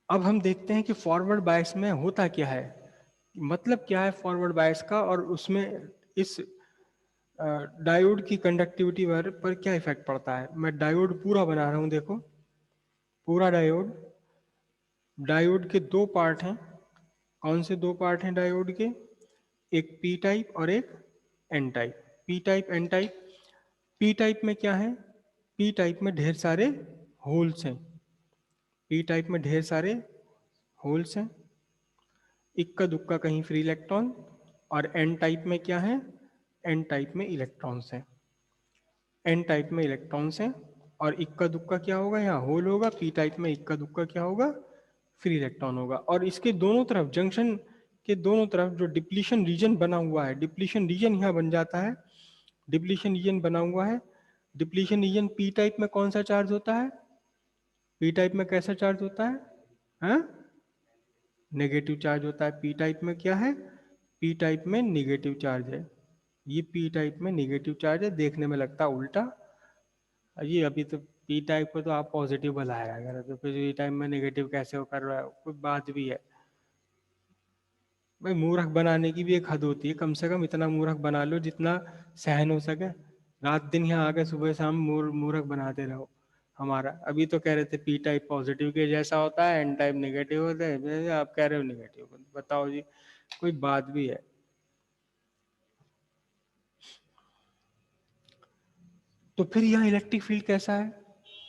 अब हम देखते हैं कि फॉरवर्ड बायस में होता क्या है, मतलब क्या है फॉरवर्ड बायस का, और उसमें इस डायोड की कंडक्टिविटी पर क्या इफेक्ट पड़ता है। मैं डायोड पूरा बना रहा हूं, देखो पूरा डायोड। डायोड के दो पार्ट हैं। कौन से दो पार्ट हैं डायोड के? एक पी टाइप और एक N type. P type N type. P type में क्या है? पी टाइप में ढेर सारे होल्स हैं। पी टाइप में ढेर सारे होल्स हैं, इक्का दुक्का कहीं फ्री इलेक्ट्रॉन। और एन टाइप में क्या है? एन टाइप में इलेक्ट्रॉन्स हैं। एन टाइप में इलेक्ट्रॉन्स हैं और इक्का दुक्का क्या होगा? यहाँ होल होगा। पी टाइप में इक्का दुक्का क्या होगा? फ्री इलेक्ट्रॉन होगा। और इसके दोनों तरफ, जंक्शन के दोनों तरफ जो डिप्लीशन रीजन बना हुआ है, डिप्लीशन रीजन यहाँ बन जाता है। डिप्लीशन रीजन बना हुआ है। डिप्लीशन रीजन पी टाइप में कौन सा चार्ज होता है? पी टाइप में कैसा चार्ज होता है? हाँ, नेगेटिव चार्ज होता है। पी टाइप में क्या है? पी टाइप में नेगेटिव चार्ज है। ये पी टाइप में नेगेटिव चार्ज है, देखने में लगता है उल्टा। ये अभी तो पी टाइप को तो आप पॉजिटिव बनाया अगर, तो फिर पी टाइप में नेगेटिव कैसे हो कर रहा है? कोई बात भी है भाई? मूर्ख बनाने की भी एक हद होती है, कम से कम इतना मूर्ख बना लो जितना सहन हो सके। रात दिन यहाँ आके सुबह शाम मूर्ख बनाते रहो हमारा। अभी तो कह रहे थे पी टाइप पॉजिटिव के जैसा होता है, एन टाइप नेगेटिव होता है, आप कह रहे हो नेगेटिव। बताओ जी, कोई बात भी है? तो फिर यहाँ इलेक्ट्रिक फील्ड कैसा है?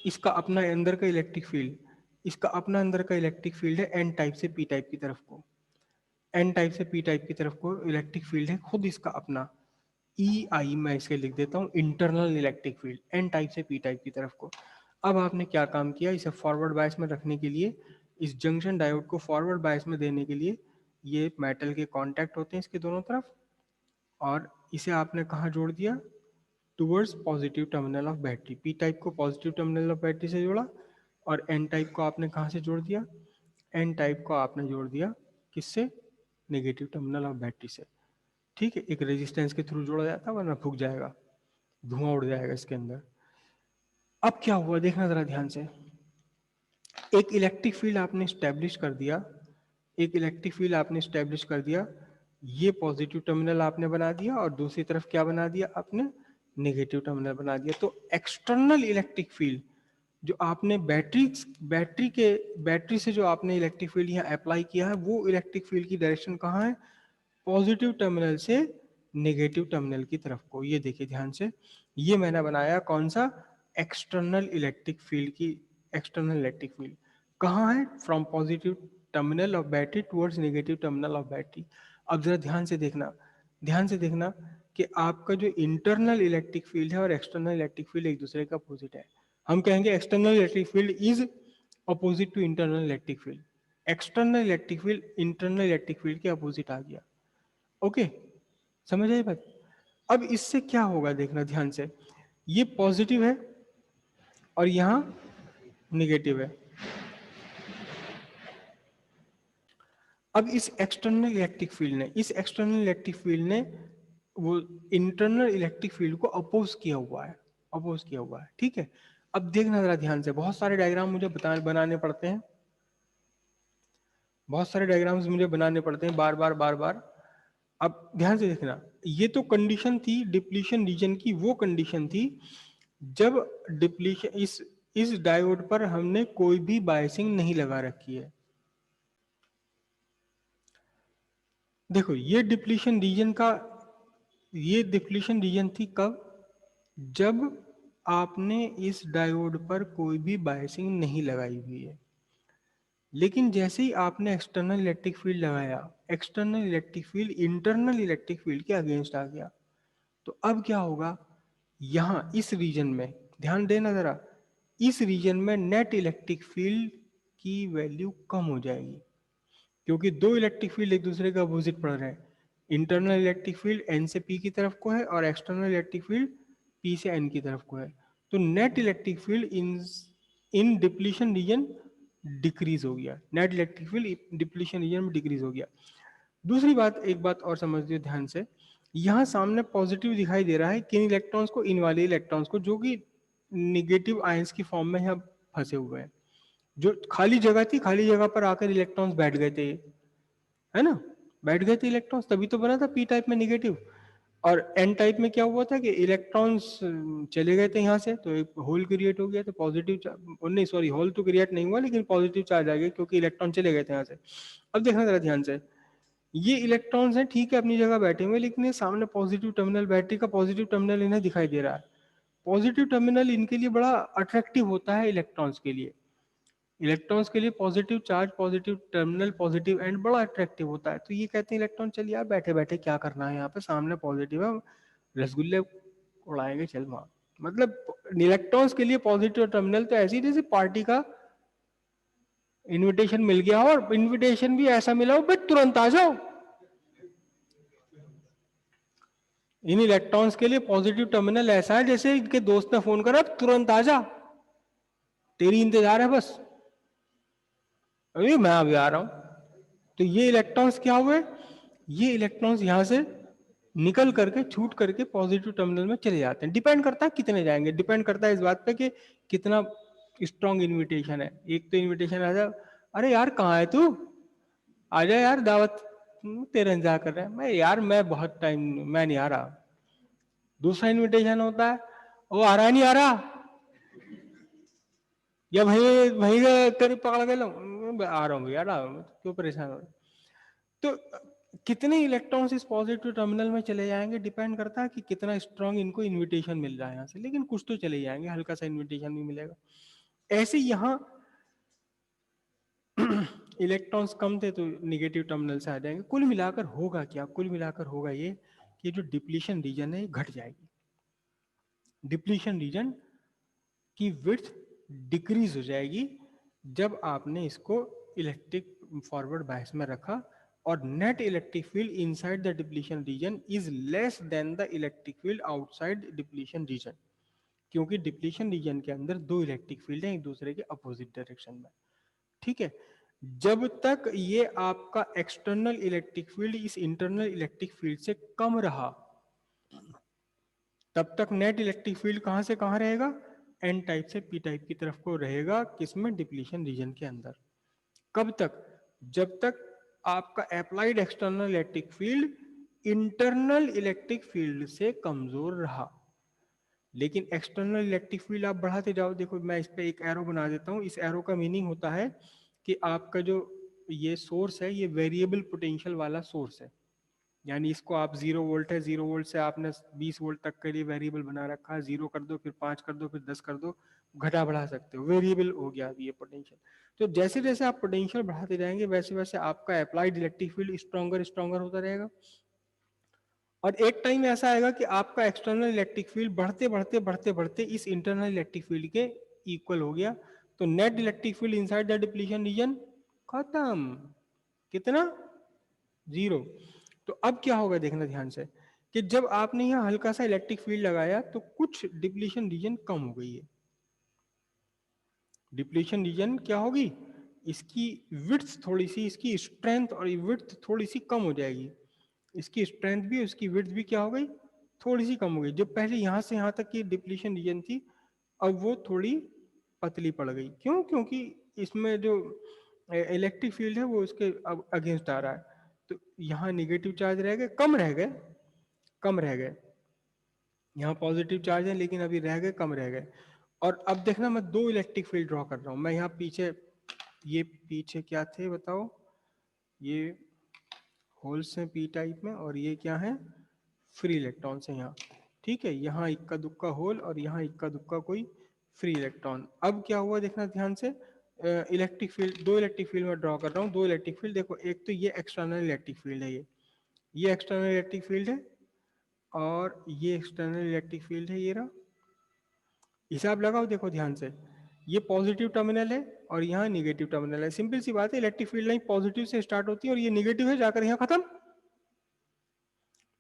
इसका अपना अंदर का इलेक्ट्रिक फील्ड, इसका अपना अंदर का इलेक्ट्रिक फील्ड है एन टाइप से पी टाइप की तरफ को। एन टाइप से पी टाइप की तरफ को इलेक्ट्रिक फील्ड है खुद इसका अपना। ई आई मैं इसके लिख देता हूँ, internal electric field N type से पी टाइप की तरफ को। अब आपने क्या काम किया, इसे फॉरवर्ड बायस में रखने के लिए, इस जंक्शन डायोड को फॉरवर्ड बायस में देने के लिए, ये मेटल के कॉन्टैक्ट होते हैं इसके दोनों तरफ, और इसे आपने कहाँ जोड़ दिया? Towards positive terminal of battery. P type को पॉजिटिव टर्मिनल ऑफ बैटरी से जोड़ा, और एन टाइप को आपने कहाँ से जोड़ दिया? एन टाइप को आपने जोड़ दिया किससे? नेगेटिव टर्मिनल ऑफ बैटरी से। ठीक है, एक रेजिस्टेंस के थ्रू जोड़ा जाता है, वरना फूक जाएगा, धुआं उड़ जाएगा इसके अंदर। अब क्या हुआ देखना जरा ध्यान से। एक इलेक्ट्रिक फील्ड आपने स्टैब्लिश कर दिया, एक इलेक्ट्रिक फील्ड आपने स्टैब्लिश कर दिया। ये पॉजिटिव टर्मिनल आपने बना दिया, और दूसरी तरफ क्या बना दिया आपने? नेगेटिव टर्मिनल बना दिया। तो एक्सटर्नल इलेक्ट्रिक फील्ड जो आपने बैटरी से जो आपने इलेक्ट्रिक फील्ड यहाँ अप्लाई किया है, वो इलेक्ट्रिक फील्ड की डायरेक्शन कहाँ है? पॉजिटिव टर्मिनल से नेगेटिव टर्मिनल की तरफ को। ये देखिए ध्यान से, ये मैंने बनाया कौन सा? एक्सटर्नल इलेक्ट्रिक फील्ड की। एक्सटर्नल इलेक्ट्रिक फील्ड कहाँ है? From positive terminal of battery towards negative terminal of battery. अब जरा ध्यान से देखना, ध्यान से देखना कि आपका जो इंटरनल इलेक्ट्रिक फील्ड है और एक्सटर्नल इलेक्ट्रिक फील्ड एक दूसरे का अपोजिट है। हम कहेंगे external electric field is opposite to internal electric field. External electric field internal electric field के अपोजिट आ गया। ओके, समझ आई बात? अब इससे क्या होगा देखना ध्यान से, ये पॉजिटिव है और यहां निगेटिव है। अब इस एक्सटर्नल इलेक्ट्रिक फील्ड ने, इस एक्सटर्नल इलेक्ट्रिक फील्ड ने वो इंटरनल इलेक्ट्रिक फील्ड को अपोज किया हुआ है, अपोज किया हुआ है। ठीक है, अब देखना जरा ध्यान से, बहुत सारे डायग्राम मुझे बनाने पड़ते हैं, बहुत सारे डायग्राम्स मुझे बनाने पड़ते हैं बार बार बार बार। अब ध्यान से देखना, ये तो कंडीशन थी डिप्लीशन रीजन की, वो कंडीशन थी जब डिप्लीशन, इस डायोड पर हमने कोई भी बायसिंग नहीं लगा रखी है। देखो ये डिप्लीशन रीजन का, ये डिप्लीशन रीजन थी कब? जब आपने इस डायोड पर कोई भी बायसिंग नहीं लगाई हुई है। लेकिन जैसे ही आपने एक्सटर्नल इलेक्ट्रिक फील्ड लगाया, external electric field internal electric field के अगेंस्ट आ गया। तो अब क्या होगा, यहां इस रीजन में ध्यान देना जरा, इस रीजन में नेट इलेक्ट्रिक फील्ड की वैल्यू कम हो जाएगी, क्योंकि दो इलेक्ट्रिक फील्ड एक दूसरे का अपोजिट पड़ रहे हैं। इंटरनल इलेक्ट्रिक फील्ड एन से पी की तरफ को है और एक्सटर्नल इलेक्ट्रिक फील्ड पी से एन की तरफ को है। तो नेट इलेक्ट्रिक फील्ड इन इन डिप्लीशन रीजन डिक्रीज हो गया, net electric field depletion region में डिक्रीज हो गया। दूसरी बात, एक बात और समझिए ध्यान से, यहां सामने पॉजिटिव दिखाई दे रहा है किन इलेक्ट्रॉन्स को? इन वाले इलेक्ट्रॉन्स को, जो कि निगेटिव आयंस की फॉर्म में यहाँ फंसे हुए हैं। जो खाली जगह थी, खाली जगह पर आकर इलेक्ट्रॉन्स बैठ गए थे, है ना, बैठ गए थे इलेक्ट्रॉन्स, तभी तो बना था पी टाइप में निगेटिव। और एन टाइप में क्या हुआ था कि इलेक्ट्रॉन्स चले गए थे यहाँ से, तो एक होल क्रिएट हो गया, तो पॉजिटिव, नहीं सॉरी, होल तो क्रिएट नहीं हुआ लेकिन पॉजिटिव चार्ज आ गया क्योंकि इलेक्ट्रॉन चले गए थे यहाँ से। अब देखना जरा ध्यान से, ये इलेक्ट्रॉन्स हैं, ठीक है, अपनी जगह बैठे हुए, लेकिन ये सामने पॉजिटिव टर्मिनल, बैटरी का पॉजिटिव टर्मिनल इन्हें दिखाई दे रहा है। पॉजिटिव टर्मिनल इनके लिए बड़ा अट्रैक्टिव होता है इलेक्ट्रॉन्स के लिए। इलेक्ट्रॉन्स के लिए positive charge, positive terminal, positive and बड़ा अट्रैक्टिव होता है। तो ये कहते हैं इलेक्ट्रॉन, चल यार बैठे बैठे क्या करना है यहाँ पे, सामने पॉजिटिव है, रसगुल्ले उड़ाएंगे, चल वहां। मतलब इलेक्ट्रॉन्स के लिए पॉजिटिव टर्मिनल तो ऐसी जैसे पार्टी का इनविटेशन मिल गया हो, और इनविटेशन भी ऐसा मिला हो भाई तुरंत आ जाओ। इन इलेक्ट्रॉन्स के लिए पॉजिटिव टर्मिनल ऐसा है जैसे इनके दोस्त ने फोन करा, तुरंत आ जा, तेरी इंतजार है बस, अभी मैं अभी आ रहा हूं। तो ये इलेक्ट्रॉन्स क्या हुए, ये इलेक्ट्रॉन्स यहां से निकल करके, छूट करके पॉजिटिव टर्मिनल में चले जाते हैं। डिपेंड करता है कितने जाएंगे, डिपेंड करता है इस बात पे कि कितना स्ट्रॉन्ग इनविटेशन है। एक तो इनविटेशन आ जाए, अरे यार कहाँ है तू, आ जा यार दावत, तेरा इंतजार कर रहे हैं, मैं यार मैं बहुत टाइम, मैं नहीं आ रहा। दूसरा इनविटेशन होता है, वो आ रहा नहीं आ रहा, या वही वही तेरे पकड़ के लो, आ रहा हूँ यार, क्यों परेशान हो रहे। तो कितने इलेक्ट्रॉन्स इस पॉजिटिव टर्मिनल में चले जाएंगे, डिपेंड करता है कि कितना स्ट्रांग इनको इनविटेशन मिल रहा है यहाँ से, लेकिन कुछ तो चले जाएंगे, हल्का सा इनविटेशन भी मिलेगा। ऐसे यहाँ इलेक्ट्रॉन्स कम थे तो निगेटिव टर्मिनल से आ जाएंगे। कुल मिलाकर होगा क्या, कुल मिलाकर होगा ये कि जो डिप्लीशन रीजन है ये घट जाएगी। डिप्लीशन रीजन की विड्थ डिक्रीज हो जाएगी जब आपने इसको इलेक्ट्रिक फॉरवर्ड बायस में रखा, और net electric field inside the depletion region is less than the electric field outside depletion region, क्योंकि डिप्लीशन रीजन के अंदर दो इलेक्ट्रिक फील्ड हैं एक दूसरे के अपोजिट डायरेक्शन में। ठीक है, जब तक ये आपका एक्सटर्नल इलेक्ट्रिक फील्ड इस इंटरनल इलेक्ट्रिक फील्ड से कम रहा, तब तक नेट इलेक्ट्रिक फील्ड कहां से कहां रहेगा, एन टाइप से पी टाइप की तरफ को रहेगा, किसमें, डिप्लीशन रीजन के अंदर। कब तक, जब तक आपका applied external electric field internal electric field से कमजोर रहा। लेकिन एक्सटर्नल इलेक्ट्रिक फील्ड आप बढ़ाते जाओ, देखो मैं इस पे एक एरो बना देता हूं, इस एरो का मीनिंग होता है कि आपका जो ये सोर्स है ये वेरिएबल पोटेंशियल वाला सोर्स है, यानी इसको आप 0 वोल्ट है, 0 वोल्ट से आपने 20 वोल्ट तक के लिए वेरिएबल बना रखा है, 0 कर दो, फिर 5 कर दो, फिर 10 कर दो, घटा बढ़ा सकते हो, वेरिएबल हो गया अभी ये पोटेंशियल। तो जैसे जैसे आप पोटेंशियल बढ़ाते जाएंगे वैसे वैसे आपका applied electric field stronger stronger होता रहेगा, और एक टाइम ऐसा आएगा कि आपका एक्सटर्नल इलेक्ट्रिक फील्ड बढ़ते बढ़ते बढ़ते बढ़ते इस इंटरनल इलेक्ट्रिक फील्ड के इक्वल हो गया, तो net electric field inside the depletion region खत्म, कितना, 0। तो अब क्या होगा देखना ध्यान से, कि जब आपने यहाँ हल्का सा इलेक्ट्रिक फील्ड लगाया तो कुछ डिप्लीशन रीजन कम हो गई है। डिप्लीशन रीजन क्या होगी, इसकी विड्थ थोड़ी सी, इसकी स्ट्रेंथ और विड्थ थोड़ी सी कम हो जाएगी, इसकी स्ट्रेंथ भी उसकी विड्थ भी क्या हो गई, थोड़ी सी कम हो गई। जो पहले यहाँ से यहाँ तक की डिप्लीशन रीजन थी अब वो थोड़ी पतली पड़ गई, क्यों, क्योंकि इसमें जो इलेक्ट्रिक फील्ड है वो उसके अब अगेंस्ट आ रहा है, तो यहाँ निगेटिव चार्ज रह गए, कम रह गए, कम रह गए, यहाँ पॉजिटिव चार्ज है लेकिन अभी रह गए, कम रह गए। और अब देखना मैं दो इलेक्ट्रिक फील्ड ड्रॉ कर रहा हूँ, मैं यहाँ पीछे, ये पीछे क्या थे बताओ, ये होल्स हैं पी टाइप में, और ये क्या है, फ्री इलेक्ट्रॉन्स हैं यहाँ। ठीक है, यहाँ इक्का दुक्का होल और यहाँ इक्का दुक्का कोई फ्री इलेक्ट्रॉन। अब क्या हुआ देखना ध्यान से, इलेक्ट्रिक फील्ड, दो इलेक्ट्रिक फील्ड में ड्रॉ कर रहा हूँ, दो इलेक्ट्रिक फील्ड देखो, एक तो ये एक्सटर्नल इलेक्ट्रिक फील्ड है, ये एक्सटर्नल इलेक्ट्रिक फील्ड है, और ये एक्सटर्नल इलेक्ट्रिक फील्ड है, ये रहा। हिसाब लगाओ देखो ध्यान से, ये पॉजिटिव टर्मिनल है और यहाँ निगेटिव टर्मिनल है, सिंपल सी बात है, इलेक्ट्रिक फील्ड लाइन पॉजिटिव से स्टार्ट होती है और ये निगेटिव है, जाकर यहाँ खत्म,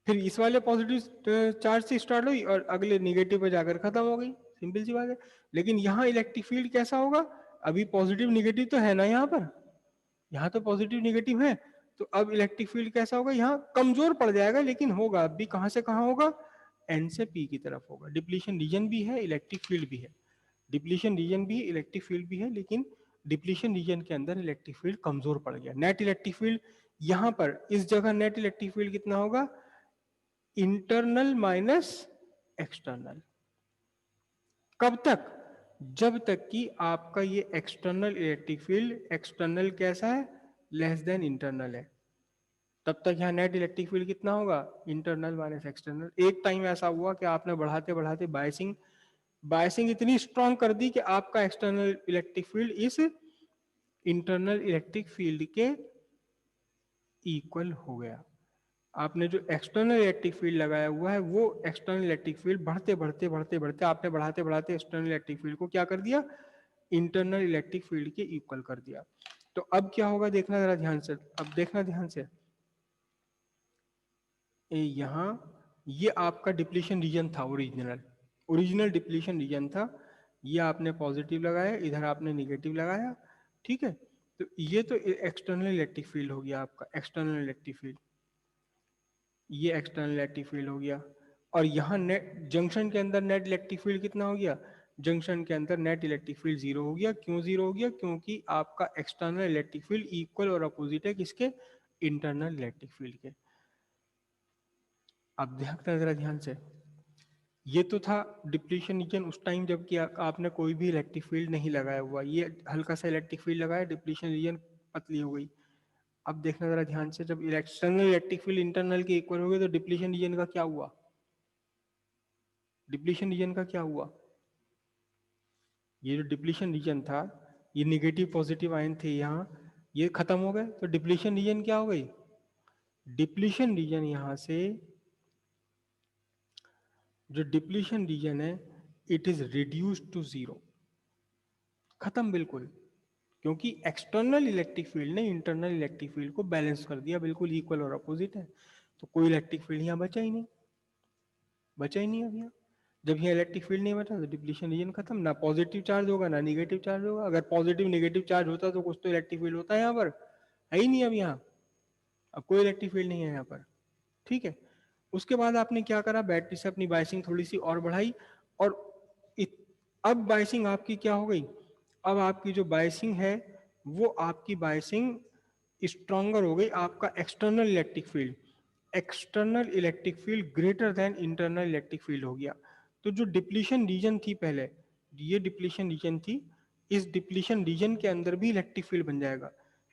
फिर इस वाले पॉजिटिव चार्ज से स्टार्ट हुई और अगले निगेटिव पे जाकर खत्म हो गई, सिंपल सी बात है। लेकिन यहाँ इलेक्ट्रिक फील्ड कैसा होगा, अभी पॉजिटिव निगेटिव तो है ना यहाँ पर, यहाँ तो पॉजिटिव निगेटिव है, तो अब इलेक्ट्रिक फील्ड कैसा होगा, यहाँ कमजोर पड़ जाएगा, लेकिन होगा अब भी कहाँ से कहाँ होगा, एन से पी की तरफ होगा। डिप्लीशन रीजन भी है, इलेक्ट्रिक फील्ड भी है, डिप्लीशन रीजन भी, इलेक्ट्रिक फील्ड भी है, लेकिन डिप्लीशन रीजन के अंदर इलेक्ट्रिक फील्ड कमजोर पड़ गया। नेट इलेक्ट्रिक फील्ड यहां पर इस जगह नेट इलेक्ट्रिक फील्ड कितना होगा, इंटरनल माइनस एक्सटर्नल। कब तक, जब तक कि आपका ये एक्सटर्नल इलेक्ट्रिक फील्ड, एक्सटर्नल कैसा है, लेस देन इंटरनल है, तब तक यहाँ नेट इलेक्ट्रिक फील्ड कितना होगा, इंटरनल माइनस एक्सटर्नल। एक टाइम ऐसा हुआ कि आपने बढ़ाते बढ़ाते बायसिंग बायसिंग इतनी स्ट्रांग कर दी कि आपका एक्सटर्नल इलेक्ट्रिक फील्ड इस इंटरनल इलेक्ट्रिक फील्ड के इक्वल हो गया। आपने जो एक्सटर्नल इलेक्ट्रिक फील्ड लगाया हुआ है वो एक्सटर्नल इलेक्ट्रिक फील्ड बढ़ते बढ़ते बढ़ते बढ़ते आपने बढ़ाते बढ़ाते एक्सटर्नल इलेक्ट्रिक फील्ड को क्या कर दिया, इंटरनल इलेक्ट्रिक फील्ड के इक्वल कर दिया। तो अब क्या होगा देखना जरा ध्यान से, अब देखना ध्यान से, यहाँ ये आपका डिप्लीशन रीजन था, ओरिजिनल ओरिजिनल डिप्लीशन रीजन था, ये आपने पॉजिटिव लगाया, इधर आपने निगेटिव लगाया, ठीक है। तो ये तो एक्सटर्नल इलेक्ट्रिक फील्ड हो गया आपका, एक्सटर्नल इलेक्ट्रिक फील्ड, ये एक्सटर्नल इलेक्ट्रिक फील्ड हो गया। और यहाँ नेट जंक्शन के अंदर नेट इलेक्ट्रिक फील्ड कितना हो गया, जंक्शन के अंदर नेट इलेक्ट्रिक फील्ड जीरो हो गया। क्यों जीरो हो गया, क्योंकि आपका एक्सटर्नल इलेक्ट्रिक फील्ड इक्वल और अपोजिट है किसके, इंटरनल इलेक्ट्रिक फील्ड के। अब देखना जरा ध्यान से, ये तो था डिप्लीशन रीजन उस टाइम जब कि आपने कोई भी इलेक्ट्रिक फील्ड नहीं लगाया हुआ, ये हल्का सा इलेक्ट्रिक फील्ड लगाया, डिप्लीशन रीजन पतली हो गई। अब देखना जरा ध्यान से, जब एक्सटर्नल इलेक्ट्रिक फील्ड इंटरनल के इक्वल हो गए तो डिप्लीशन रीजन का क्या हुआ, डिप्लीशन रीजन का क्या हुआ, ये जो डिप्लीशन रीजन था, ये निगेटिव पॉजिटिव आयन थे यहाँ, ये खत्म हो गए, तो डिप्लीशन रीजन क्या हो गई, डिप्लीशन रीजन यहां से, जो डिप्लीशन रीजन है it is reduced to zero, खत्म बिल्कुल। क्योंकि एक्सटर्नल इलेक्ट्रिक फील्ड ने इंटरनल इलेक्ट्रिक फील्ड को बैलेंस कर दिया, बिल्कुल इक्वल और अपोजिट है, तो कोई इलेक्ट्रिक फील्ड यहाँ बचा ही नहीं, बचा ही नहीं अब यहाँ। जब यहाँ इलेक्ट्रिक फील्ड नहीं बचा तो डिप्लीशन रीजन खत्म, ना पॉजिटिव चार्ज होगा ना निगेटिव चार्ज होगा। अगर पॉजिटिव निगेटिव चार्ज होता तो कुछ तो इलेक्ट्रिक फील्ड होता है यहाँ पर, है ही नहीं अब यहाँ, अब कोई इलेक्ट्रिक फील्ड नहीं है यहाँ पर, ठीक है। उसके बाद आपने क्या करा, बैटरी से अपनी बाइसिंग थोड़ी सी और बढ़ाई, और अब बाइसिंग आपकी क्या हो गई, अब आपकी जो बाइसिंग है वो आपकी बाइसिंग स्ट्रॉन्गर हो गई। आपका external electric field, external electric field greater than internal electric field हो गया। तो जो डिप्लीशन रीजन थी पहले, ये डिप्लीशन रीजन थी, इस डिप्लीशन रीजन के अंदर भी इलेक्ट्रिक फील्ड बन जाएगा।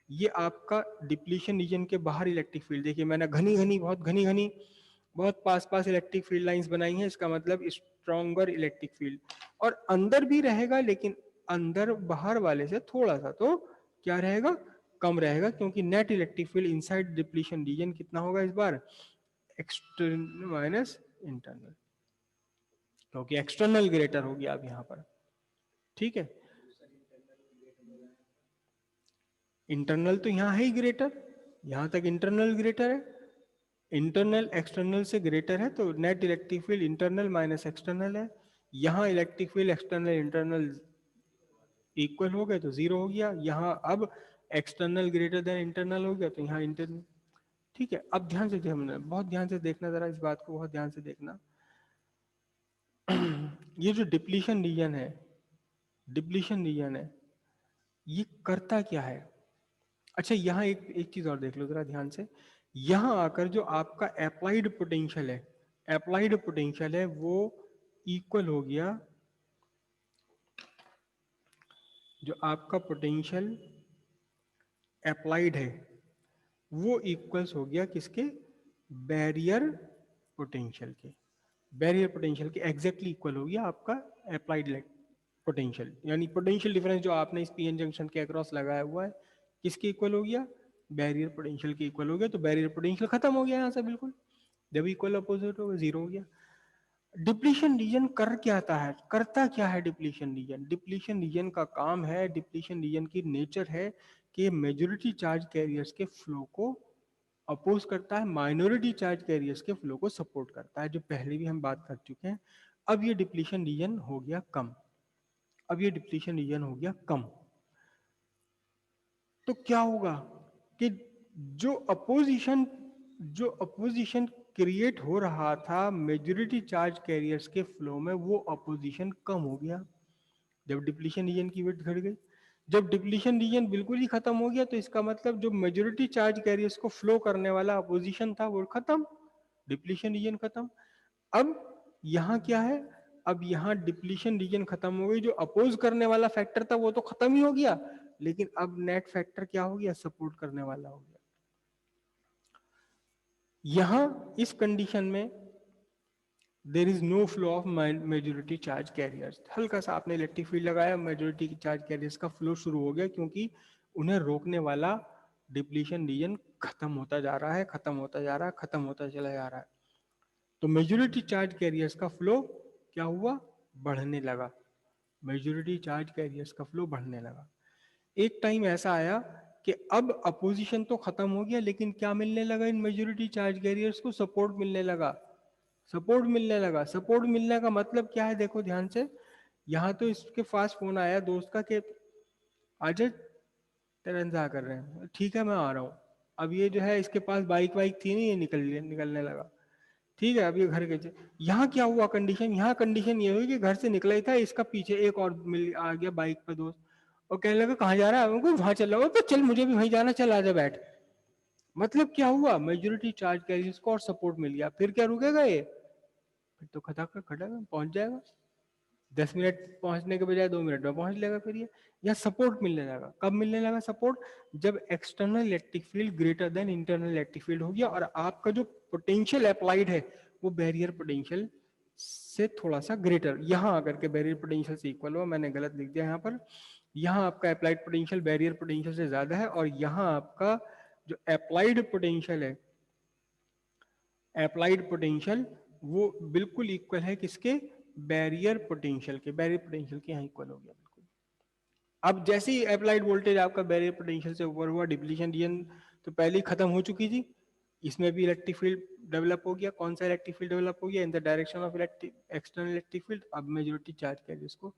ये आपका डिप्लीशन रीजन के बाहर इलेक्ट्रिक फील्ड, देखिए मैंने घनी घनी बहुत घनी घनी बहुत पास पास इलेक्ट्रिक फील्ड लाइंस बनाई हैं, इसका मतलब स्ट्रॉन्गर इलेक्ट्रिक फील्ड। और अंदर भी रहेगा लेकिन अंदर बाहर वाले से थोड़ा सा तो क्या रहेगा, कम रहेगा, क्योंकि net electric field inside depletion region कितना होगा इस बार, एक्सटर्नल माइनस इंटरनल, क्योंकि एक्सटर्नल ग्रेटर हो गया अब यहां पर, ठीक है। इंटरनल तो यहां है ही ग्रेटर, यहां तक इंटरनल ग्रेटर है, इंटरनल एक्सटर्नल से ग्रेटर है, तो net electric field internal minus external है। यहाँ electric field external internal equal हो गए तो जीरो हो गया, यहाँ अब एक्सटर्नल ग्रेटर देन इंटरनल हो गया तो यहाँ इंटरनल, ठीक है। अब ध्यान से देखना, बहुत ध्यान से देखना, जरा इस बात को बहुत ध्यान से देखना। ये जो डिप्लीशन रीजन है, डिप्लीशन रीजन है, ये करता क्या है। अच्छा यहाँ एक एक चीज और देख लो जरा ध्यान से, यहां आकर जो आपका अप्लाइड पोटेंशियल है, अप्लाइड पोटेंशियल है वो इक्वल हो गया, जो आपका पोटेंशियल अप्लाइड है वो इक्वल्स हो गया किसके, बैरियर पोटेंशियल के, बैरियर पोटेंशियल के एग्जैक्टली इक्वल हो गया आपका अप्लाइड पोटेंशियल, यानी पोटेंशियल डिफरेंस जो आपने इस पीएन जंक्शन के अक्रॉस लगाया हुआ है किसके इक्वल हो गया, बैरियर पोटेंशियल के इक्वल हो गया। तो बैरियर पोटेंशियल खत्म हो गया यहाँ से बिल्कुल, जब इक्वल अपोजिट हो गया जीरो हो गया। डिप्लीशन रीजन कर क्या आता है, करता क्या है डिप्लीशन रीजन, डिप्लीशन रीजन का काम है, डिप्लीशन रीजन की नेचर है कि मेजॉरिटी चार्ज कैरियर्स के फ्लो को अपोज करता है, माइनॉरिटी चार्ज कैरियर्स के फ्लो को सपोर्ट करता है, जो पहले भी हम बात कर चुके हैं। अब ये डिप्लीशन रीजन हो गया कम, अब ये डिप्लीशन रीजन हो गया कम, तो क्या होगा कि जो अपोजिशन, जो अपोजिशन क्रिएट हो रहा था मेजॉरिटी चार्ज कैरियर्स के फ्लो में, वो अपोजिशन कम हो गया जब डिप्लीशन रीजन की विड्थ घट गई। जब डिप्लीशन रीजन बिल्कुल ही खत्म हो गया तो इसका मतलब जो मेजोरिटी चार्ज कैरियर्स को फ्लो करने वाला अपोजिशन था वो खत्म, डिप्लीशन रीजन खत्म। अब यहाँ क्या है, अब यहाँ डिप्लीशन रीजन खत्म हो गई, जो अपोज करने वाला फैक्टर था वो तो खत्म ही हो गया, लेकिन अब नेट फैक्टर क्या हो गया, सपोर्ट करने वाला हो गया। यहां इस कंडीशन में there is no flow of majority charge carriers. हल्का सा आपने इलेक्ट्रिक फील्ड लगाया, मेजोरिटी चार्ज कैरियर्स का फ्लो शुरू हो गया, क्योंकि उन्हें रोकने वाला डिप्लीशन रीजन खत्म होता जा रहा है, खत्म होता जा रहा है, खत्म होता चला जा रहा है। तो मेजोरिटी चार्ज कैरियर्स का फ्लो क्या हुआ, बढ़ने लगा, मेजोरिटी चार्ज कैरियर्स का फ्लो बढ़ने लगा। एक टाइम ऐसा आया कि अब अपोजिशन तो खत्म हो गया, लेकिन क्या मिलने लगा इन मेजोरिटी चार्ज कैरियर्स को, सपोर्ट मिलने लगा, सपोर्ट मिलने लगा। सपोर्ट मिलने का मतलब क्या है, देखो ध्यान से, यहाँ तो इसके पास फोन आया दोस्त का कि आज तेरा इंतजार कर रहे हैं, ठीक है मैं आ रहा हूँ। अब ये जो है इसके पास बाइक वाइक थी नहीं, ये निकलने लगा, ठीक है। अब ये घर के, यहाँ क्या हुआ कंडीशन, यहाँ कंडीशन ये हुई कि घर से निकला ही था, इसका पीछे एक और मिल आ गया बाइक पे दोस्त, और कहने लगा कहाँ जा रहा है, उनको वहां चल रहा हूँ, तो चल मुझे भी वहीं जाना, चल आजा बैठ। मतलब क्या हुआ, मेजोरिटी चार्ज कैरियर्स को और सपोर्ट मिल गया, फिर क्या रुकेगा ये, फिर तो खटा खटा पहुंच जाएगा, 10 मिनट पहुंचने के बजाय 2 मिनट में पहुंच लेगा। फिर ये या सपोर्ट मिलने लगा, कब मिलने लगा सपोर्ट, जब external electric field greater than internal electric field हो गया, और आपका जो पोटेंशियल अप्लाइड है वो बैरियर पोटेंशियल से थोड़ा सा ग्रेटर, यहां आकर के बैरियर पोटेंशियल से इक्वल हुआ, मैंने गलत लिख दिया यहाँ पर, यहाँ आपका अप्लाइड पोटेंशियल बैरियर पोटेंशियल से ज्यादा है, और यहाँ आपका जो अप्लाइड पोटेंशियल है, अप्लाइड पोटेंशियल वो बिल्कुल इक्वल है किसके, बैरियर पोटेंशियल के, बैरियर पोटेंशियल के यहाँ इक्वल हो गया बिल्कुल। अब जैसे ही अप्लाइड वोल्टेज आपका बैरियर पोटेंशियल से ऊपर हुआ, डिप्लीशन रीजन तो पहले ही खत्म हो चुकी थी, इसमें भी इलेक्ट्रिक फील्ड डेवलप हो गया। कौन सा इलेक्ट्रिक फील्ड डेवलप हो गया, in the direction of electric external electric field. अब मेजोरिटी चार्ज कैरियर्स को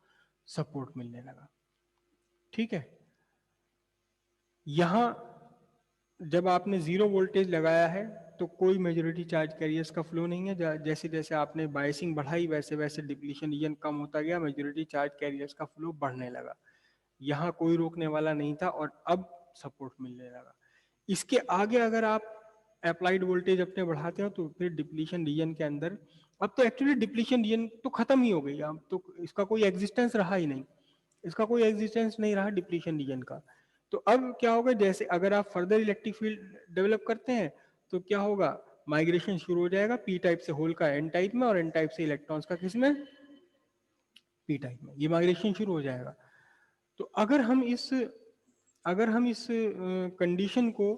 सपोर्ट मिलने लगा, ठीक है। यहां जब आपने जीरो वोल्टेज लगाया है तो कोई मेजोरिटी चार्ज कैरियर्स का फ्लो नहीं है, जैसे जैसे आपने बायसिंग बढ़ाई वैसे वैसे डिप्लीशन रीजन कम होता गया, मेजोरिटी चार्ज कैरियर्स का फ्लो बढ़ने लगा, यहाँ कोई रोकने वाला नहीं था, और अब सपोर्ट मिलने लगा। इसके आगे अगर आप अप्लाइड वोल्टेज अपने बढ़ाते हो तो फिर डिप्लीशन रीजन के अंदर, अब तो एक्चुअली डिप्लीशन रीजन तो खत्म ही हो गई, अब तो इसका कोई एग्जिस्टेंस रहा ही नहीं, इसका कोई एग्जिस्टेंस नहीं रहा डिप्लीशन रीजन का। तो अब क्या होगा, जैसे अगर आप फर्दर इलेक्ट्रिक फील्ड डेवलप करते हैं तो क्या होगा, माइग्रेशन शुरू हो जाएगा पी टाइप से होल का एन टाइप में, और एन टाइप से इलेक्ट्रॉन्स का किसमें, पी टाइप में, ये माइग्रेशन शुरू हो जाएगा। तो अगर हम इस कंडीशन को,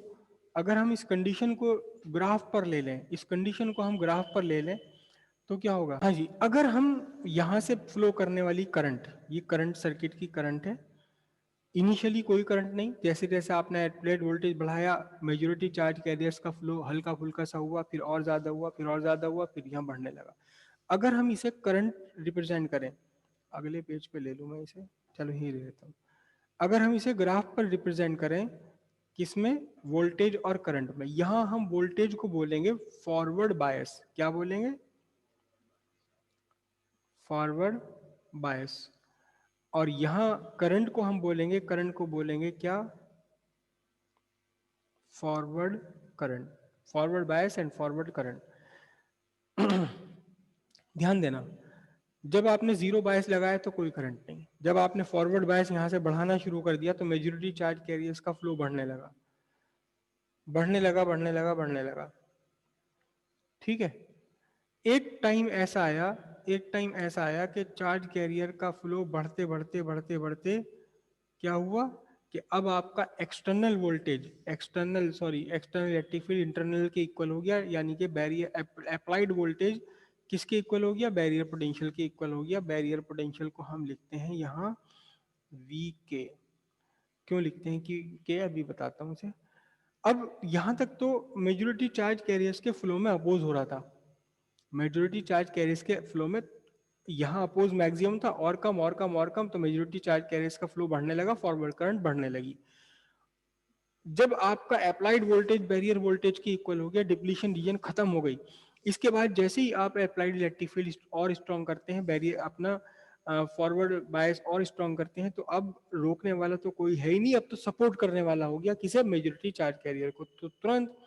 अगर हम इस कंडीशन को ग्राफ पर ले लें, इस कंडीशन को हम ग्राफ पर ले लें तो क्या होगा, हाँ जी, अगर हम यहां से फ्लो करने वाली करंट, ये करंट सर्किट की करंट है, इनिशियली कोई करंट नहीं, जैसे जैसे आपने एप्लाइड वोल्टेज बढ़ाया मेजोरिटी चार्ज कैरियर्स का फ्लो हल्का फुल्का सा हुआ, फिर और ज्यादा हुआ, फिर और ज्यादा हुआ, फिर यहाँ बढ़ने लगा। अगर हम इसे करंट रिप्रेजेंट करें, अगले पेज पे ले लूँ मैं इसे, चलो यही ले लेता हूँ। अगर हम इसे ग्राफ पर रिप्रेजेंट करें, किसमें, वोल्टेज और करंट में, यहां हम वोल्टेज को बोलेंगे फॉरवर्ड बायस, क्या बोलेंगे, फॉरवर्ड बायस, और यहां करंट को हम बोलेंगे, करंट को बोलेंगे क्या, forward current, forward bias and forward current. ध्यान देना, जब आपने जीरो बायस लगाया तो कोई करंट नहीं, जब आपने फॉरवर्ड बायस यहां से बढ़ाना शुरू कर दिया तो मेजोरिटी चार्ज कैरियर्स का फ्लो बढ़ने लगा, बढ़ने लगा, बढ़ने लगा, बढ़ने लगा, ठीक है। एक टाइम ऐसा आया, एक टाइम ऐसा आया कि चार्ज कैरियर का फ्लो बढ़ते बढ़ते बढ़ते बढ़ते क्या हुआ कि अब आपका external voltage, external electric field internal के इक्वल हो गया, यानी कि बैरियर अप्लाइड वोल्टेज किसके इक्वल हो गया, बैरियर पोटेंशियल के इक्वल हो गया। बैरियर पोटेंशियल को हम लिखते हैं यहाँ वी के, क्यों लिखते हैं कि के, अभी बताता हूँ उसे। अब यहां तक तो मेजोरिटी चार्ज कैरियर्स के फ्लो में अपोज हो रहा था, मेजोरिटी चार्ज कैरियर्स के फ्लो में यहाँ अपोज मैक्सिमम था, और कम और कम और कम, तो मेजोरिटी चार्ज कैरियर्स का फ्लो बढ़ने लगा, फॉरवर्ड करंट बढ़ने लगी। जब आपका अप्लाइड वोल्टेज बैरियर वोल्टेज के इक्वल हो गया, डिप्लीशन रीजन खत्म हो गई, इसके बाद जैसे ही आप अप्लाइड इलेक्ट्रिक फील्ड और स्ट्रॉन्ग करते हैं, बैरियर अपना फॉरवर्ड बायस और स्ट्रॉन्ग करते हैं, तो अब रोकने वाला तो कोई है ही नहीं, अब तो सपोर्ट करने वाला हो गया किसे, मेजॉरिटी चार्ज कैरियर को। तो तुरंत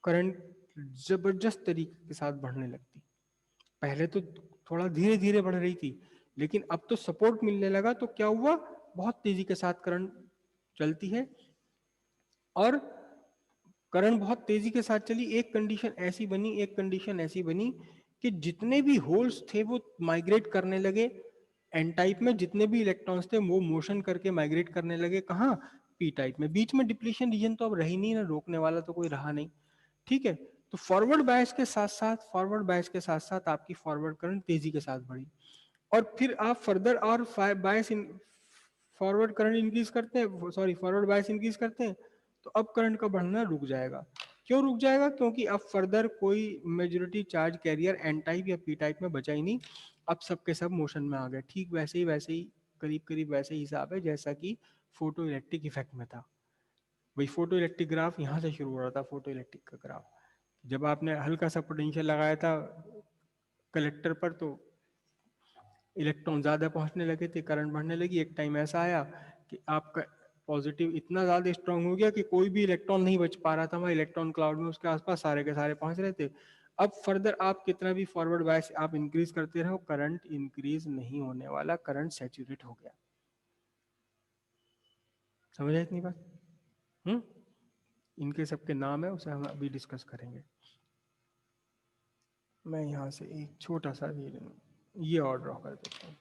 करंट जबरदस्त तरीके के साथ बढ़ने लगती। पहले तो थोड़ा धीरे धीरे बढ़ रही थी, लेकिन अब तो सपोर्ट मिलने लगा, तो क्या हुआ, बहुत तेजी के साथ करंट चलती है। और करंट बहुत तेजी के साथ चली, एक कंडीशन ऐसी बनी कि जितने भी होल्स थे वो माइग्रेट करने लगे एन टाइप में, जितने भी इलेक्ट्रॉन्स थे वो मोशन करके माइग्रेट करने लगे कहाँ, पी टाइप में। बीच में डिप्लीशन रीजन तो अब रही नहीं ना, रोकने वाला तो कोई रहा नहीं, ठीक है। तो फॉरवर्ड बायस के साथ साथ आपकी फॉरवर्ड करंट तेजी के साथ बढ़ी, और फिर आप फर्दर और बायस इन फॉरवर्ड करंट इंक्रीज करते हैं, सॉरी फॉरवर्ड बायस इंक्रीज करते हैं, तो अब करंट का बढ़ना रुक जाएगा। क्यों रुक जाएगा, क्योंकि अब फर्दर कोई majority charge carrier N type या पी टाइप में बचा ही नहीं, अब सबके सब मोशन में आ गए। ठीक वैसे ही करीब करीब वैसे ही हिसाब है जैसा कि फोटो इलेक्ट्रिक इफेक्ट में था। वही फोटो इलेक्ट्रिक ग्राफ यहाँ से शुरू हो रहा था, फोटो इलेक्ट्रिक का ग्राफ। जब आपने हल्का सा पोटेंशियल लगाया था कलेक्टर पर, तो इलेक्ट्रॉन ज्यादा पहुंचने लगे थे, करंट बढ़ने लगी। एक टाइम ऐसा आया कि आपका पॉजिटिव इतना ज्यादा स्ट्रांग हो गया कि कोई भी इलेक्ट्रॉन नहीं बच पा रहा था वहां इलेक्ट्रॉन क्लाउड में, उसके आसपास सारे के सारे पहुंच रहे थे। अब फर्दर आप कितना भी फॉरवर्ड बायस आप इंक्रीज करते रहो, करंट इंक्रीज नहीं होने वाला, करंट सैचुरेट हो गया। समझ आए इतनी बात? इनके सबके नाम है, उसे हम अभी डिस्कस करेंगे। मैं यहाँ से एक छोटा सा ये और ड्रॉ कर देता हूँ।